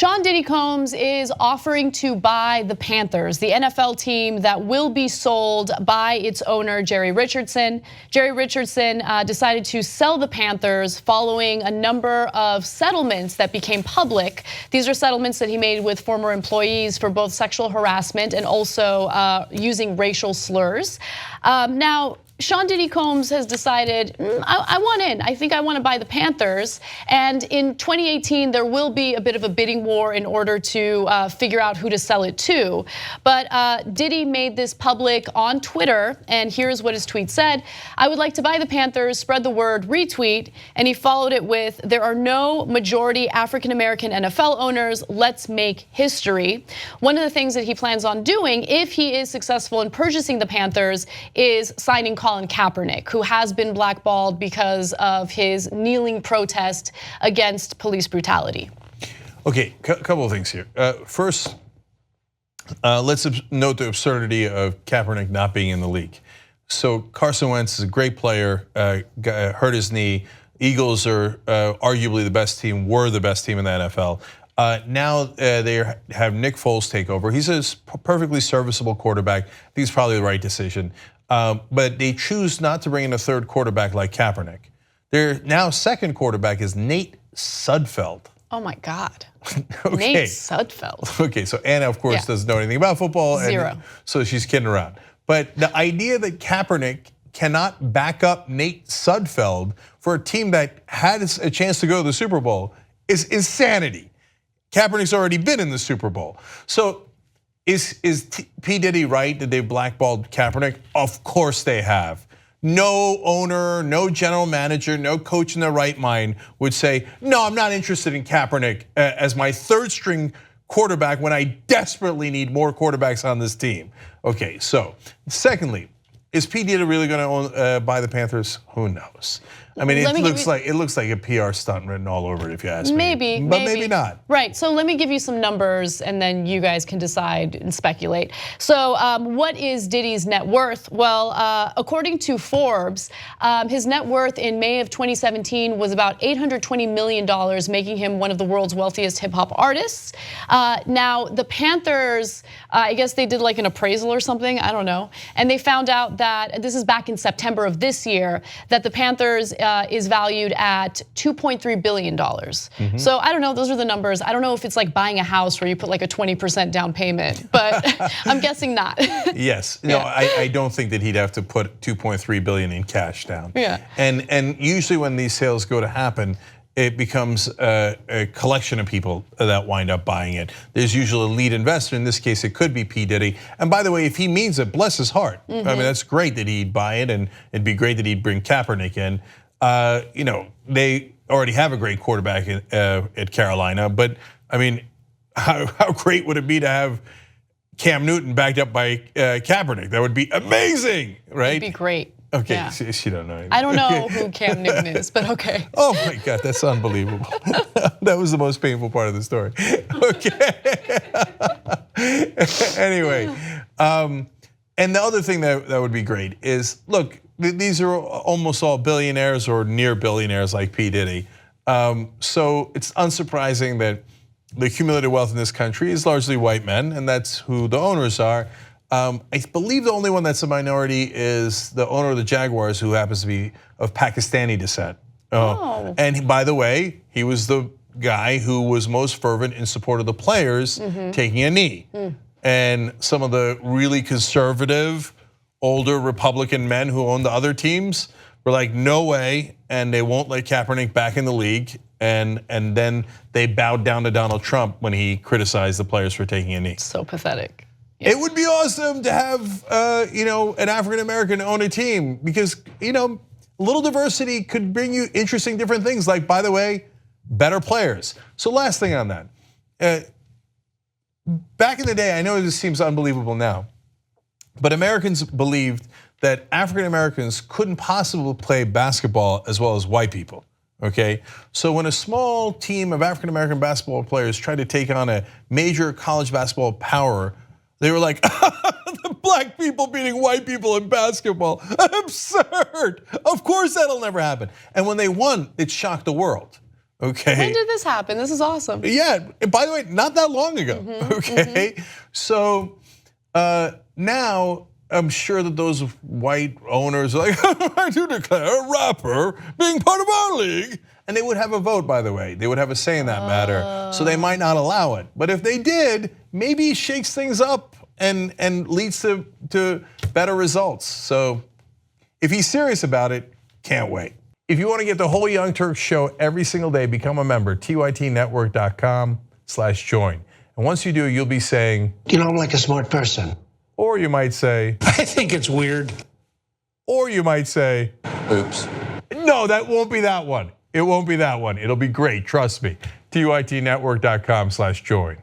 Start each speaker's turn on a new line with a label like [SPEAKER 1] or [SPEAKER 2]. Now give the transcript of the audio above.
[SPEAKER 1] Sean Diddy Combs is offering to buy the Panthers, the NFL team that will be sold by its owner, Jerry Richardson. Jerry Richardson decided to sell the Panthers following a number of settlements that became public. These are settlements that he made with former employees for both sexual harassment and also using racial slurs. Now, Sean Diddy Combs has decided, I want in. I think I want to buy the Panthers. And in 2018, there will be a bit of a bidding war in order to figure out who to sell it to. But Diddy made this public on Twitter, and here's what his tweet said. I would like to buy the Panthers, spread the word, retweet. And he followed it with, there are no majority African-American NFL owners. Let's make history. One of the things that he plans on doing, if he is successful in purchasing the Panthers, is signing Colin Kaepernick, who has been blackballed because of his kneeling protest against police brutality.
[SPEAKER 2] Okay, couple of things here. First, let's note the absurdity of Kaepernick not being in the league. So Carson Wentz is a great player, hurt his knee. Eagles are arguably the best team, were the best team in the NFL. Now they have Nick Foles take over. He's a perfectly serviceable quarterback. I think it's probably the right decision. But they choose not to bring in a third quarterback like Kaepernick. Their now second quarterback is Nate Sudfeld.
[SPEAKER 1] Oh my God.
[SPEAKER 2] Okay.
[SPEAKER 1] Nate Sudfeld.
[SPEAKER 2] Okay, so Anna, of course, doesn't know anything about football.
[SPEAKER 1] Zero.
[SPEAKER 2] So she's kidding around. But the idea that Kaepernick cannot back up Nate Sudfeld for a team that had a chance to go to the Super Bowl is insanity. Kaepernick's already been in the Super Bowl. So is P. Diddy right that they blackballed Kaepernick? Of course they have. No owner, no general manager, no coach in their right mind would say, no, I'm not interested in Kaepernick as my third string quarterback when I desperately need more quarterbacks on this team. Okay, so secondly, is P. Diddy really going to buy the Panthers? Who knows? I mean, it looks like a PR stunt written all over it, if you ask
[SPEAKER 1] me.
[SPEAKER 2] But maybe not.
[SPEAKER 1] Right. So let me give you some numbers, and then you guys can decide and speculate. So, what is Diddy's net worth? Well, according to Forbes, his net worth in May of 2017 was about $820 million, making him one of the world's wealthiest hip hop artists. Now, the Panthers, I guess they did like an appraisal or something. I don't know, and they found out that this is back in September of this year that the Panthers is valued at $2.3 billion. So I don't know, those are the numbers. I don't know if it's like buying a house where you put like a 20% down payment, but I'm guessing not.
[SPEAKER 2] Yes, no, I don't think that he'd have to put $2.3 billion in cash down.
[SPEAKER 1] Yeah.
[SPEAKER 2] And usually when these sales go to happen, it becomes a collection of people that wind up buying it. There's usually a lead investor. In this case, it could be P. Diddy. And by the way, if he means it, bless his heart. I mean, that's great that he'd buy it, and it'd be great that he'd bring Kaepernick in. You know, they already have a great quarterback at Carolina, but I mean, how great would it be to have Cam Newton backed up by Kaepernick? That would be amazing, right?
[SPEAKER 1] It'd be great.
[SPEAKER 2] Okay,
[SPEAKER 1] yeah.
[SPEAKER 2] She don't know anything.
[SPEAKER 1] I don't know who Cam Newton is, but okay.
[SPEAKER 2] Oh my God, that's unbelievable. That was the most painful part of the story. Okay. Anyway, and the other thing that would be great is, look, these are almost all billionaires or near billionaires like P. Diddy. So it's unsurprising that the accumulated wealth in this country is largely white men, and that's who the owners are. I believe the only one that's a minority is the owner of the Jaguars, who happens to be of Pakistani descent. And by the way, he was the guy who was most fervent in support of the players taking a knee. And some of the really conservative, older Republican men who own the other teams were like, no way, and they won't let Kaepernick back in the league. And then they bowed down to Donald Trump when he criticized the players for taking a knee.
[SPEAKER 1] So pathetic.
[SPEAKER 2] It would be awesome to have an African American own a team, because a little diversity could bring you interesting different things, like, by the way, better players. So last thing on that. Back in the day, I know this seems unbelievable now, but Americans believed that African Americans couldn't possibly play basketball as well as white people. Okay, so when a small team of African American basketball players tried to take on a major college basketball power, they were like, the black people beating white people in basketball, absurd. Of course that'll never happen. And when they won, it shocked the world, Okay.
[SPEAKER 1] When did this happen? This is awesome.
[SPEAKER 2] Yeah, by the way, not that long ago, okay? So now I'm sure that those white owners are like, I do declare a rapper being part of our league. And they would have a vote, by the way. They would have a say in that matter. So they might not allow it. But if they did, maybe it shakes things up and leads to better results. So if he's serious about it, can't wait. If you want to get the whole Young Turks show every single day, become a member, tytnetwork.com/join. And once you do, you'll be saying,
[SPEAKER 3] you know, I'm like a smart person.
[SPEAKER 2] Or you might say,
[SPEAKER 3] I think it's weird.
[SPEAKER 2] Or you might say,
[SPEAKER 3] oops.
[SPEAKER 2] No, that won't be that one. It won't be that one. It'll be great, trust me. tytnetwork.com/join.